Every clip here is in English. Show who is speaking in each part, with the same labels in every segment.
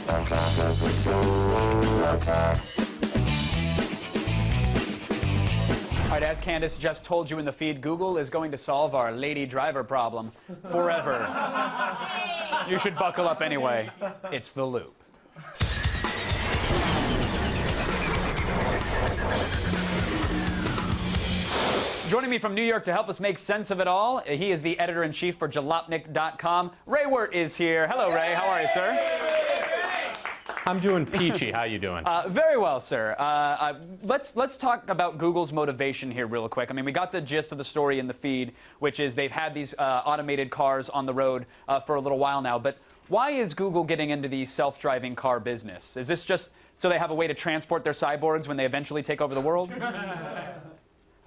Speaker 1: All right, as Candace just told you in the feed, Google is going to solve our lady driver problem forever. You should buckle up anyway. It's The Loop. Joining me from New York to help us make sense of it all, he is the editor-in-chief for Jalopnik.com. Ray Wirt is here. Hello, Ray. How are you, sir?
Speaker 2: I'm doing peachy. How you doing?
Speaker 1: Very well, sir. Let's talk about Google's motivation here real quick. I mean, we got the gist of the story in the feed, which is they've had these automated cars on the road for a little while now. But why is Google getting into the self-driving car business? Is this just so they have a way to transport their cyborgs when they eventually take over the world?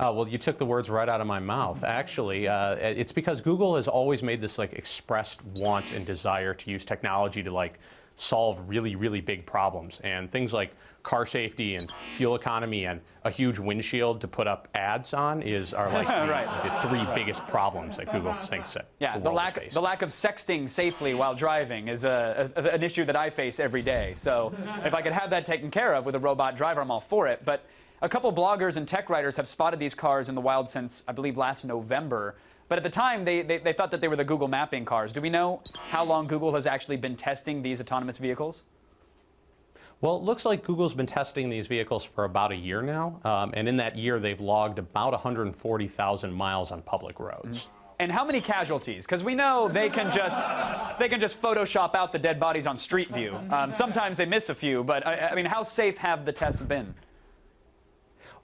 Speaker 2: Well, you took the words right out of my mouth. Actually, it's because Google has always made this expressed want and desire to use technology to solve really, really big problems. And things like car safety and fuel economy and a huge windshield to put up ads on are the three biggest problems that Google thinks that the lack of
Speaker 1: sexting safely while driving is an issue that I face every day. So if I could have that taken care of with a robot driver, I'm all for it. But a couple bloggers and tech writers have spotted these cars in the wild since, I believe, last November. But at the time, they thought that they were the Google mapping cars. Do we know how long Google has actually been testing these autonomous vehicles?
Speaker 2: Well, it looks like Google's been testing these vehicles for about a year now. And in that year, they've logged about 140,000 miles on public roads.
Speaker 1: And how many casualties? Because we know they can just Photoshop out the dead bodies on Street View. Sometimes they miss a few, but I mean, how safe have the tests been?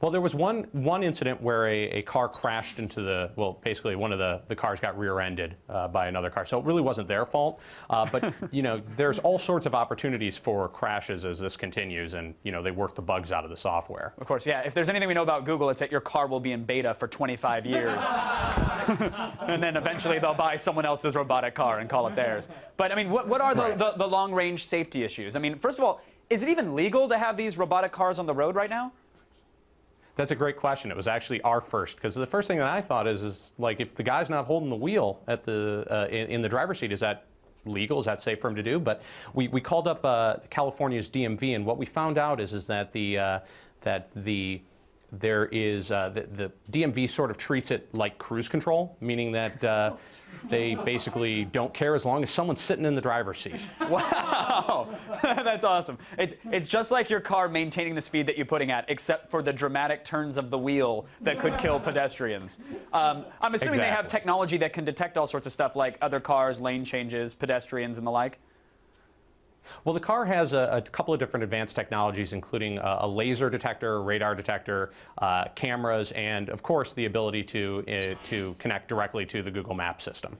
Speaker 2: Well, there was one incident where a car crashed into basically one of the cars got rear-ended by another car. So it really wasn't their fault. But, there's all sorts of opportunities for crashes as this continues, and, they work the bugs out of the software.
Speaker 1: Of course, yeah. If there's anything we know about Google, it's that your car will be in beta for 25 years. And then eventually they'll buy someone else's robotic car and call it theirs. But, I mean, what are the long-range safety issues? I mean, first of all, is it even legal to have these robotic cars on the road right now?
Speaker 2: That's a great question. It was actually our first, because the first thing that I thought is if the guy's not holding the wheel at in the driver's seat, is that legal? Is that safe for him to do? But we called up California's DMV, and what we found out is that the DMV sort of treats it like cruise control, meaning that they basically don't care as long as someone's sitting in the driver's seat.
Speaker 1: Wow, that's awesome. It's just like your car maintaining the speed that you're putting at, except for the dramatic turns of the wheel that could kill pedestrians. I'm assuming they have technology that can detect all sorts of stuff like other cars, lane changes, pedestrians, and the like.
Speaker 2: Well, the car has a couple of different advanced technologies, including a laser detector, radar detector, cameras, and, of course, the ability to connect directly to the Google Maps system.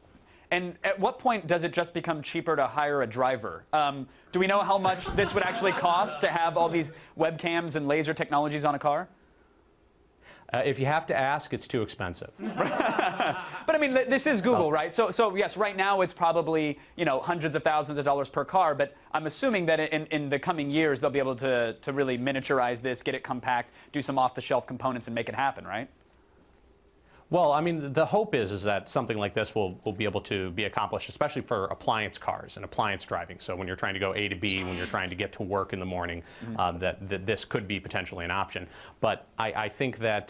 Speaker 1: And at what point does it just become cheaper to hire a driver? Do we know how much this would actually cost to have all these webcams and laser technologies on a car?
Speaker 2: If you have to ask, it's too expensive.
Speaker 1: But I mean, this is Google, right? So yes, right now it's probably hundreds of thousands of dollars per car. But I'm assuming that in the coming years they'll be able to really miniaturize this, get it compact, do some off-the-shelf components, and make it happen, right?
Speaker 2: Well, I mean, the hope is that something like this will be able to be accomplished, especially for appliance cars and appliance driving. So when you're trying to go A to B, when you're trying to get to work in the morning, that this could be potentially an option. But I think that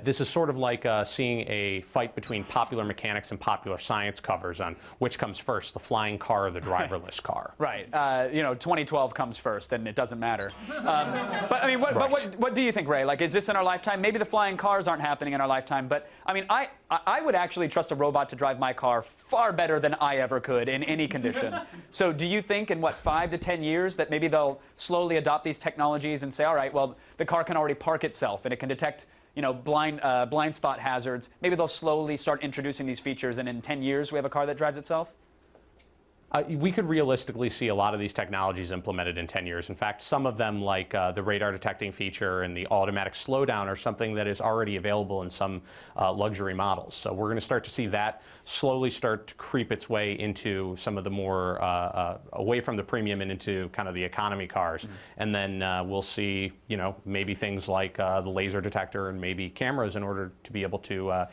Speaker 2: this is sort of like seeing a fight between Popular Mechanics and Popular Science covers on which comes first, the flying car or the driverless car.
Speaker 1: Right. 2012 comes first, and it doesn't matter. But I mean, what do you think, Ray? Is this in our lifetime? Maybe the flying cars aren't happening in our lifetime, but I mean, I would actually trust a robot to drive my car far better than I ever could in any condition. So do you think in, 5 to 10 years that maybe they'll slowly adopt these technologies and say, all right, well, the car can already park itself and it can detect, blind spot hazards. Maybe they'll slowly start introducing these features, and in 10 years we have a car that drives itself?
Speaker 2: We could realistically see a lot of these technologies implemented in 10 years. In fact, some of them, like the radar detecting feature and the automatic slowdown, are something that is already available in some luxury models. So we're going to start to see that slowly start to creep its way into some of the more away from the premium and into kind of the economy cars. And then we'll see, maybe things like the laser detector and maybe cameras in order to be able to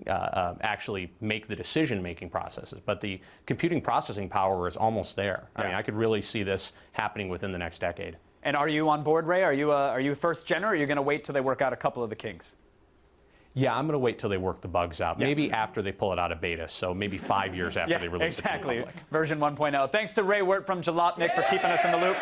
Speaker 2: actually make the decision-making processes. But the computing processing power is almost there. I mean, I could really see this happening within the next decade.
Speaker 1: And are you on board, Ray? Are you first gen, or are you going to wait till they work out a couple of the kinks?
Speaker 2: Yeah, I'm going to wait till they work the bugs out. Maybe after they pull it out of beta, so maybe 5 years after they release it to the public.
Speaker 1: Version 1.0. Thanks to Ray Wirt from Jalopnik for keeping us in the loop.